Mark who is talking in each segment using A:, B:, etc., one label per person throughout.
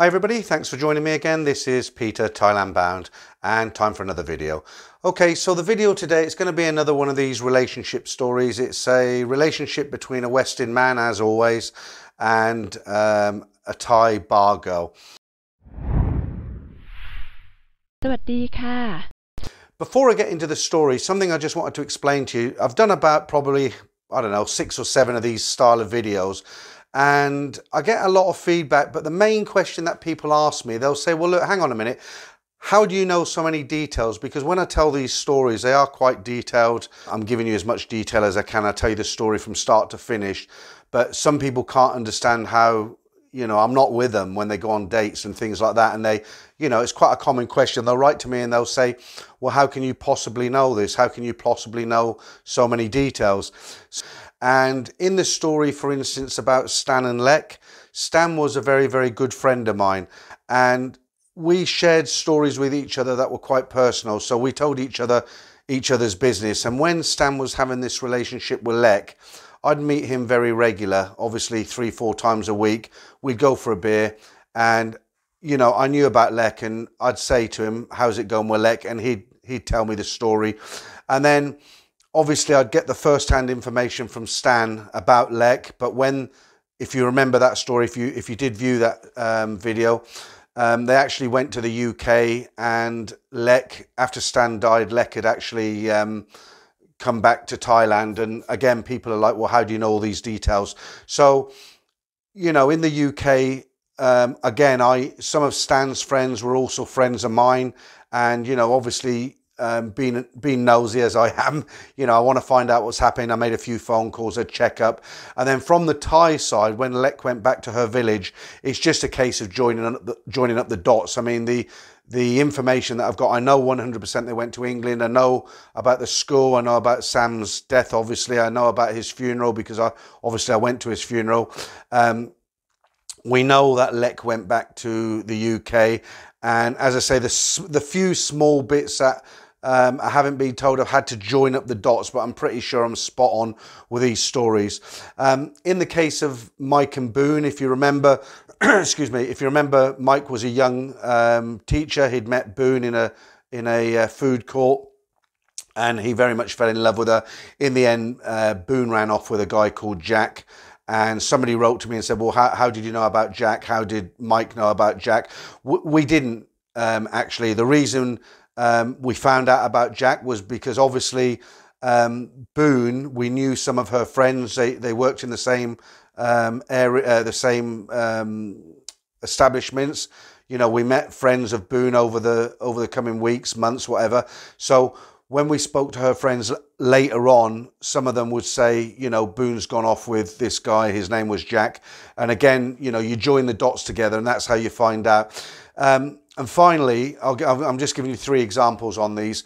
A: Hi everybody, thanks for joining me again. This is Peter, Thailand bound, and time for another video. Okay, so the video today, it's going to be another one of these relationship stories. It's a relationship between a Western man, as always, and a Thai bar girl.
B: สวัสดีค่ะ
A: Before I get into the story, something I just wanted to explain to you. I've done about probably, I don't know, 6 or 7 of these style of videos. And I get a lot of feedback, but the main question that people ask me, they'll say, well, look, hang on a minute. How do you know so many details? Because when I tell these stories, they are quite detailed. I'm giving you as much detail as I can. I tell you the story from start to finish. But some people can't understand how, you know, I'm not with them when they go on dates and things like that. And they, you know, it's quite a common question. They'll write to me and they'll say, well, how can you possibly know this? How can you possibly know so many details? And in the story, for instance, about Stan and Lek, Stan was a very, very good friend of mine. And we shared stories with each other that were quite personal. So we told each other's business. And when Stan was having this relationship with Lek, I'd meet him very regular, obviously 3-4 times a week. We'd go for a beer and, you know, I knew about Lek and I'd say to him, how's it going with Lek? And he'd tell me the story. And then obviously I'd get the first-hand information from Stan about Lek. But if you remember that story, if you did view that video, they actually went to the UK and Lek, after Stan died, Lek had actually come back to Thailand. And again, people are like, well, how do you know all these details? So, you know, in the UK, again, some of Stan's friends were also friends of mine. And, you know, obviously, being nosy as I am, you know, I want to find out what's happening. I made a few phone calls, a check up. And then from the Thai side, when Lek went back to her village, it's just a case of joining up the dots. I mean, the information that I've got, I know 100% they went to England. I know about the school. I know about Sam's death, obviously. I know about his funeral because I went to his funeral. We know that Lek went back to the UK. And as I say, the few small bits that I haven't been told, I've had to join up the dots, but I'm pretty sure I'm spot on with these stories. In the case of Mike and Boone, if you remember, excuse me, if you remember, Mike was a young teacher. He'd met Boone in a food court, and he very much fell in love with her. In the end, Boone ran off with a guy called Jack. And somebody wrote to me and said, well, how did you know about Jack? How did Mike know about Jack? We didn't, actually. The reason we found out about Jack was because obviously Boone, we knew some of her friends. They worked in the same area, the same establishments. You know, we met friends of Boone over the coming weeks, months, whatever. So when we spoke to her friends later on, some of them would say, you know, Boone's gone off with this guy. His name was Jack. And again, you know, you join the dots together and that's how you find out. And finally, I'm just giving you 3 examples on these.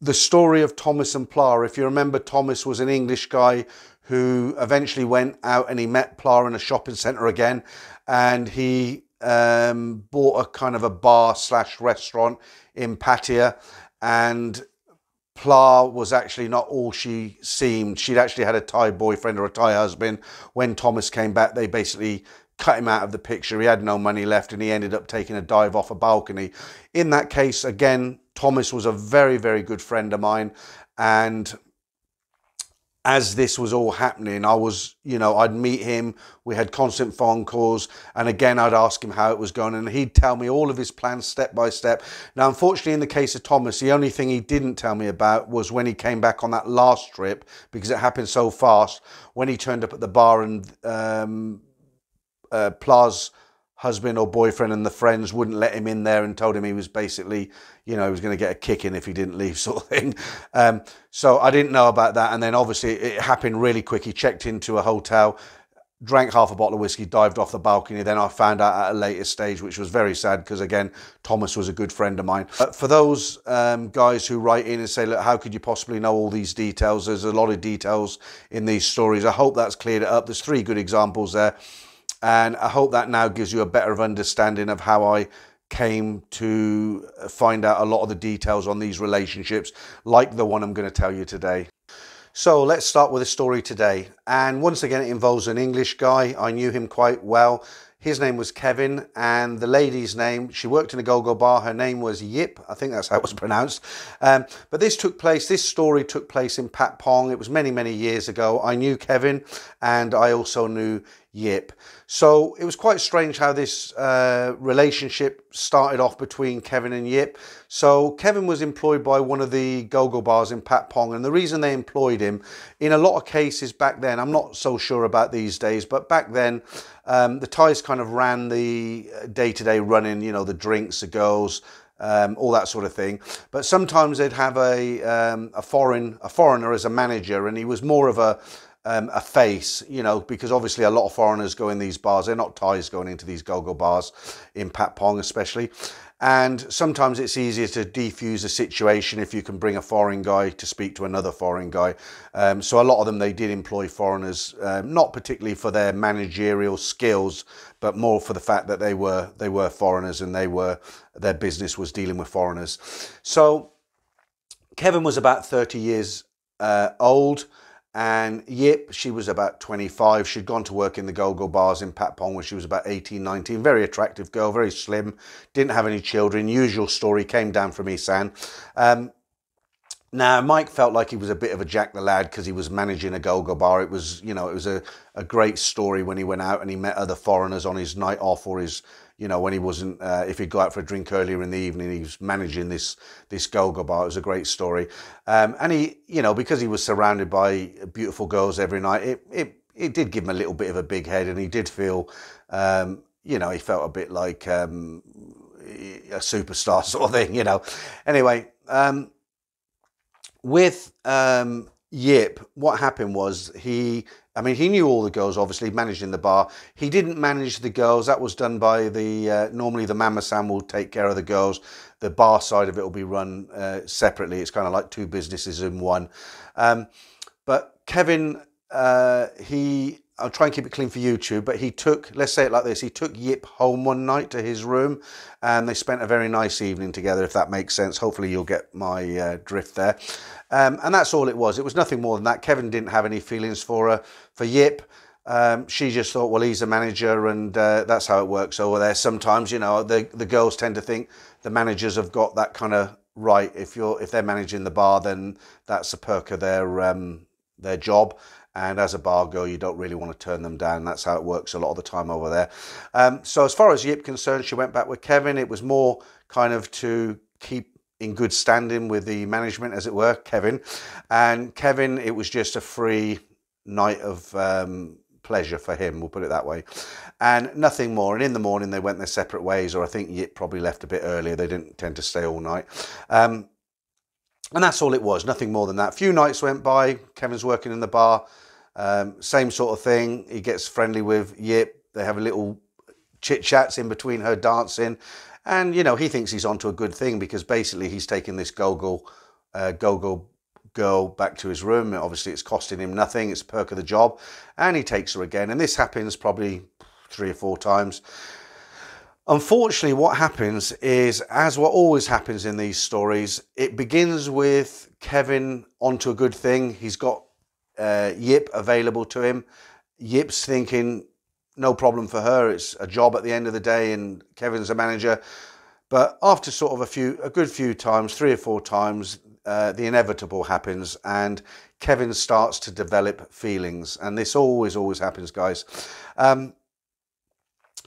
A: The story of Thomas and Pla. If you remember, Thomas was an English guy who eventually went out and he met Pla in a shopping centre again. And he bought a kind of a bar/restaurant in Pattaya. And Pla was actually not all she seemed. She'd actually had a Thai boyfriend or a Thai husband. When Thomas came back, they basically cut him out of the picture. He had no money left and he ended up taking a dive off a balcony. In that case, again, Thomas was a very, very good friend of mine. And as this was all happening, I was, you know, I'd meet him. We had constant phone calls. And again, I'd ask him how it was going. And he'd tell me all of his plans step by step. Now, unfortunately, in the case of Thomas, the only thing he didn't tell me about was when he came back on that last trip, because it happened so fast, when he turned up at the bar and Pla's husband or boyfriend and the friends wouldn't let him in there and told him he was basically, you know, he was going to get a kicking if he didn't leave, sort of thing. So I didn't know about that. And then obviously it happened really quick. He checked into a hotel, drank half a bottle of whiskey, dived off the balcony. Then I found out at a later stage, which was very sad because, again, Thomas was a good friend of mine. But for those guys who write in and say, look, how could you possibly know all these details? There's a lot of details in these stories. I hope that's cleared it up. There's 3 good examples there. And I hope that now gives you a better understanding of how I came to find out a lot of the details on these relationships, like the one I'm going to tell you today. So let's start with the story today. And once again, it involves an English guy. I knew him quite well. His name was Kevin, and the lady's name, she worked in a go-go bar. Her name was Yip. I think that's how it was pronounced. But this story took place in Patpong. It was many, many years ago. I knew Kevin, and I also knew Yip. So it was quite strange how this relationship started off between Kevin and Yip. So Kevin was employed by one of the go-go bars in Patpong, and the reason they employed him, in a lot of cases back then, I'm not so sure about these days, but back then the Thais kind of ran the day-to-day running, you know, the drinks, the girls, all that sort of thing. But sometimes they'd have a foreigner as a manager, and he was more of a face, you know, because obviously a lot of foreigners go in these bars. They're not Thais going into these go-go bars in Patpong especially. And sometimes it's easier to defuse a situation if you can bring a foreign guy to speak to another foreign guy. So a lot of them, they did employ foreigners, not particularly for their managerial skills, but more for the fact that they were foreigners, and their business was dealing with foreigners. So Kevin was about 30 years old. And Yip, she was about 25. She'd gone to work in the go-go bars in Patpong when she was about 18, 19. Very attractive girl, very slim, didn't have any children. Usual story, came down from Isan. Now, Mike felt like he was a bit of a Jack the Lad because he was managing a go-go bar. It was, you know, it was a great story when he went out and he met other foreigners on his night off, or his, you know, when he wasn't, if he'd go out for a drink earlier in the evening, he was managing this go-go bar. It was a great story. And he, you know, because he was surrounded by beautiful girls every night, it did give him a little bit of a big head, and he did feel, you know, he felt a bit like a superstar sort of thing, you know. Anyway, with Yip, what happened was he knew all the girls, obviously, managed in the bar. He didn't manage the girls. That was done by normally the Mama Sam will take care of the girls. The bar side of it will be run separately. It's kind of like two businesses in one. But Kevin, I'll try and keep it clean for YouTube, but he took, let's say it like this, he took Yip home one night to his room, and they spent a very nice evening together, if that makes sense. Hopefully you'll get my drift there. And that's all it was. It was nothing more than that. Kevin didn't have any feelings for Yip. She just thought, well, he's a manager, and that's how it works over there. Sometimes, you know, the girls tend to think the managers have got that kind of right. If they're managing the bar, then that's a perk of their job. And as a bar girl, you don't really want to turn them down. That's how it works a lot of the time over there. So as far as Yip concerned, she went back with Kevin. It was more kind of to keep in good standing with the management, as it were, Kevin. And Kevin, it was just a free night of pleasure for him, we'll put it that way. And nothing more. And in the morning, they went their separate ways, or I think Yip probably left a bit earlier. They didn't tend to stay all night. And that's all it was, nothing more than that. A few nights went by, Kevin's working in the bar, same sort of thing. He gets friendly with Yip. They have a little chit-chats in between her dancing. And, you know, he thinks he's onto a good thing, because basically he's taking this go-go girl back to his room. Obviously, it's costing him nothing. It's a perk of the job. And he takes her again. And this happens probably 3 or 4 times. Unfortunately, what happens is, as what always happens in these stories, it begins with Kevin onto a good thing. He's got Yip available to him. Yip's thinking, no problem for her. It's a job at the end of the day, and Kevin's a manager. But after sort of a good few times, 3 or 4 times, the inevitable happens, and Kevin starts to develop feelings. And this always happens, guys.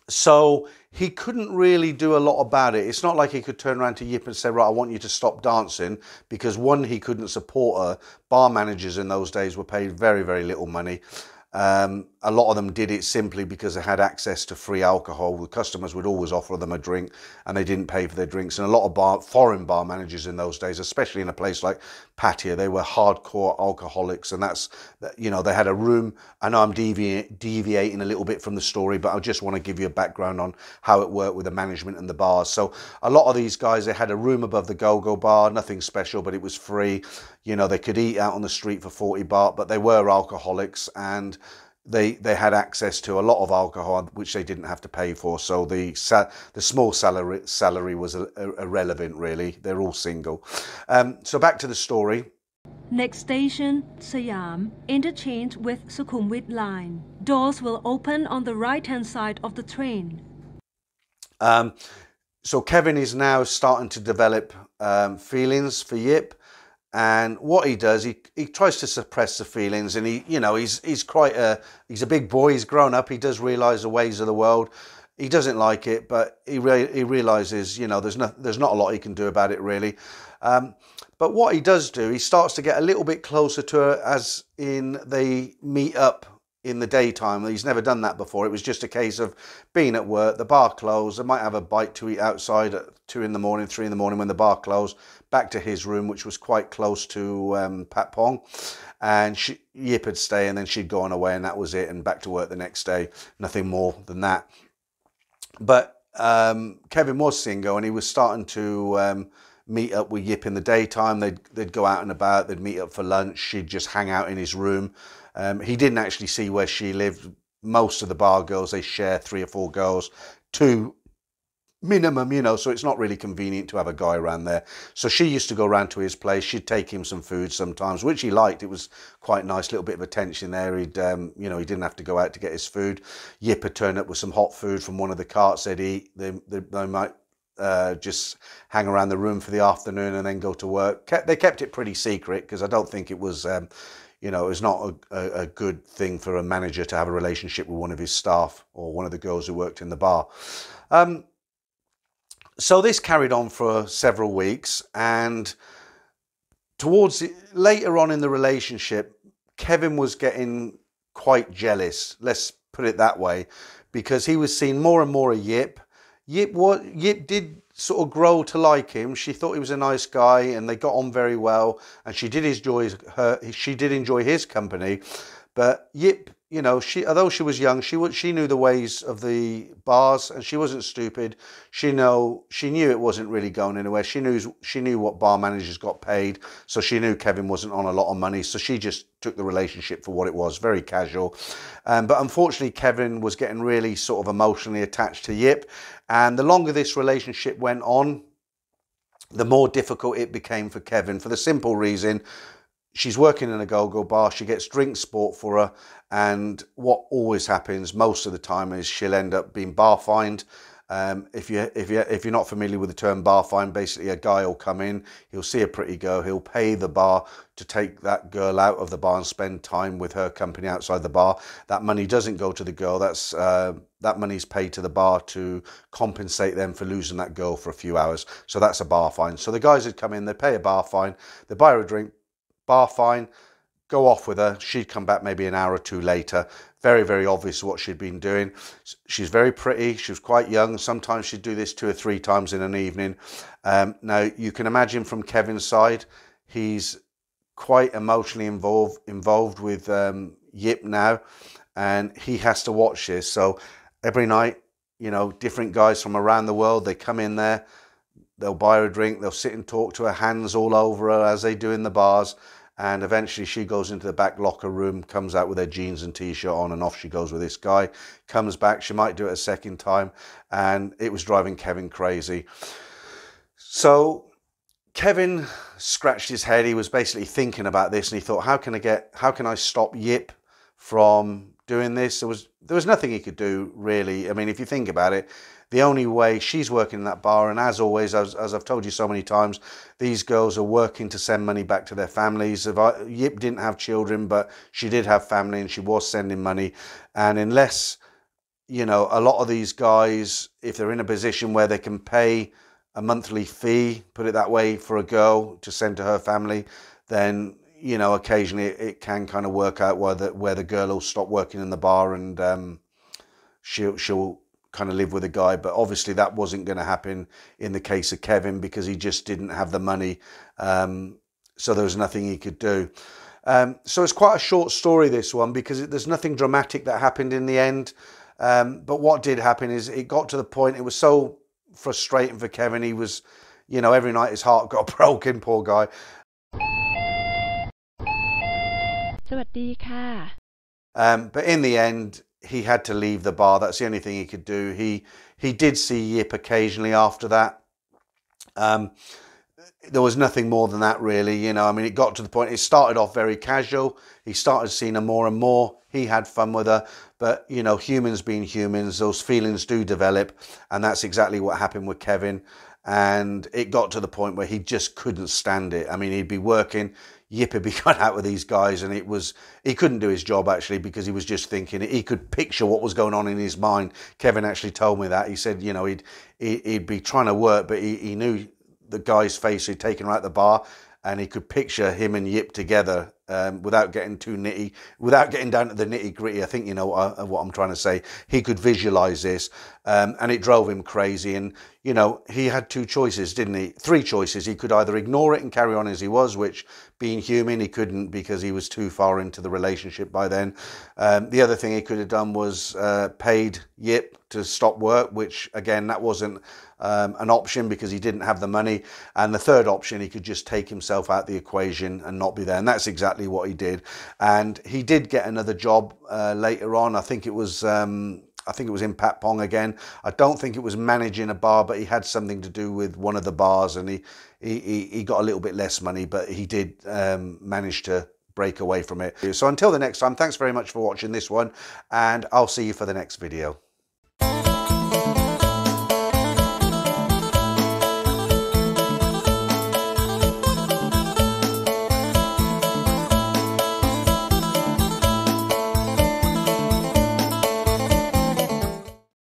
A: So he couldn't really do a lot about it. It's not like he could turn around to Yip and say, right, I want you to stop dancing, because one, he couldn't support her. Bar managers in those days were paid very, very little money. A lot of them did it simply because they had access to free alcohol. The customers would always offer them a drink, and they didn't pay for their drinks. And a lot of foreign bar managers in those days, especially in a place like Pattaya, they were hardcore alcoholics. And that's, you know, they had a room. I know I'm deviating a little bit from the story, but I just want to give you a background on how it worked with the management and the bars. So a lot of these guys, they had a room above the go-go bar, nothing special, but it was free. You know, they could eat out on the street for 40 baht, but they were alcoholics, and they had access to a lot of alcohol, which they didn't have to pay for. So the small salary was irrelevant, really. They're all single. So back to the story.
C: Next station, Siam, interchange with Sukhumvit line. Doors will open on the right-hand side of the train.
A: So Kevin is now starting to develop feelings for Yip, and what he does, he tries to suppress the feelings, and he's a big boy, he's grown up, he does realise the ways of the world. He doesn't like it, but he realises, there's not a lot he can do about it really. But what he does do, he starts to get a little bit closer to her, as in they meet up in the daytime. He's never done that before. It was just a case of being at work, the bar closed, they might have a bite to eat outside at 2 in the morning, 3 in the morning when the bar closed, back to his room, which was quite close to Patpong, and Yip would stay, and then she'd go on away, and that was it, and back to work the next day. Nothing more than that. But Kevin was single, and he was starting to meet up with Yip in the daytime. They'd go out and about, they'd meet up for lunch, she'd just hang out in his room. He didn't actually see where she lived. Most of the bar girls, they share 3 or 4 girls, 2 minimum, so it's not really convenient to have a guy around there. So she used to go around to his place, she'd take him some food sometimes, which he liked. It was quite nice, little bit of attention there. He'd, he didn't have to go out to get his food. Yip had turned up with some hot food from one of the carts they'd eat. They might just hang around the room for the afternoon and then go to work. They kept it pretty secret, because I don't think it was, it was not a good thing for a manager to have a relationship with one of his staff or one of the girls who worked in the bar. So this carried on for several weeks, and later on in the relationship, Kevin was getting quite jealous, let's put it that way, because he was seeing more and more of Yip. Yip did sort of grow to like him. She thought he was a nice guy, and they got on very well, and she did enjoy his company. But Yip, although she was young, she knew the ways of the bars, and she wasn't stupid. She knew it wasn't really going anywhere. She knew what bar managers got paid, so she knew Kevin wasn't on a lot of money. So she just took the relationship for what it was, very casual. But unfortunately, Kevin was getting really sort of emotionally attached to Yip, and the longer this relationship went on, the more difficult it became for Kevin, for the simple reason, she's working in a GoGo bar, she gets drinks bought for her, and what always happens most of the time is she'll end up being bar fined. If you're not familiar with the term bar fine, basically a guy will come in, he'll see a pretty girl, he'll pay the bar to take that girl out of the bar and spend time with her company outside the bar. That money doesn't go to the girl, that money's paid to the bar to compensate them for losing that girl for a few hours. So that's a bar fine. So the guys would come in, they pay a bar fine, they buy her a drink, bar fine, go off with her. She'd come back maybe an hour or 2 later. Very, very obvious what she'd been doing. She's very pretty. She was quite young. Sometimes she'd do this 2 or 3 times in an evening. Now, you can imagine from Kevin's side, he's quite emotionally involved with Yip now, and he has to watch this. So every night, different guys from around the world, they come in there, they'll buy her a drink, they'll sit and talk to her, hands all over her as they do in the bars. And eventually she goes into the back locker room, comes out with her jeans and t-shirt on, and off she goes with this guy. Comes back, she might do it a second time, and it was driving Kevin crazy. So Kevin scratched his head. He was basically thinking about this, and he thought, how can I stop Yip from doing this? There was nothing he could do, really. I mean, if you think about it, the only way, she's working in that bar, and as always, as I've told you so many times, these girls are working to send money back to their families. Yip didn't have children, but she did have family, and she was sending money. And unless, a lot of these guys, if they're in a position where they can pay a monthly fee, put it that way, for a girl to send to her family, then, occasionally it can kind of work out where the girl will stop working in the bar, and she'll kind of live with a guy. But obviously that wasn't going to happen in the case of Kevin, because he just didn't have the money, so there was nothing he could do. So it's quite a short story, this one, because there's nothing dramatic that happened in the end, but what did happen is it got to the point, it was so frustrating for Kevin. He was, every night his heart got broken, poor guy.
B: สวัสดีค่ะ
A: But in the end, he had to leave the bar. That's the only thing he could do. He did see Yip occasionally after that. there was nothing more than that, really. You know, I mean, it got to the point, it started off very casual. He started seeing her more and more. He had fun with her. But, you know, humans being humans, those feelings do develop. And that's exactly what happened with Kevin. And it got to the point where he just couldn't stand it. I mean, he'd be working, Yip would be going out with these guys, and he couldn't do his job, actually, because he was just thinking, he could picture what was going on in his mind. Kevin actually told me that. He said, you know, he'd be trying to work, but he knew the guy's face who'd taken her out the bar, and he could picture him and Yip together, without getting too nitty, without getting down to the nitty gritty. I think you know what I'm trying to say. He could visualize this, and it drove him crazy. And you know, he had two choices, didn't he? Three choices. He could either ignore it and carry on as he was, which, being human, he couldn't, because he was too far into the relationship by then. The other thing he could have done was paid Yip to stop work, which again, that wasn't an option because he didn't have the money. And the third option, he could just take himself out the equation and not be there. And that's exactly what he did. And he did get another job later on. I think it was in Patpong again. I don't think it was managing a bar, but he had something to do with one of the bars, and he got a little bit less money, but he did manage to break away from it. So until the next time, thanks very much for watching this one, and I'll see you for the next video.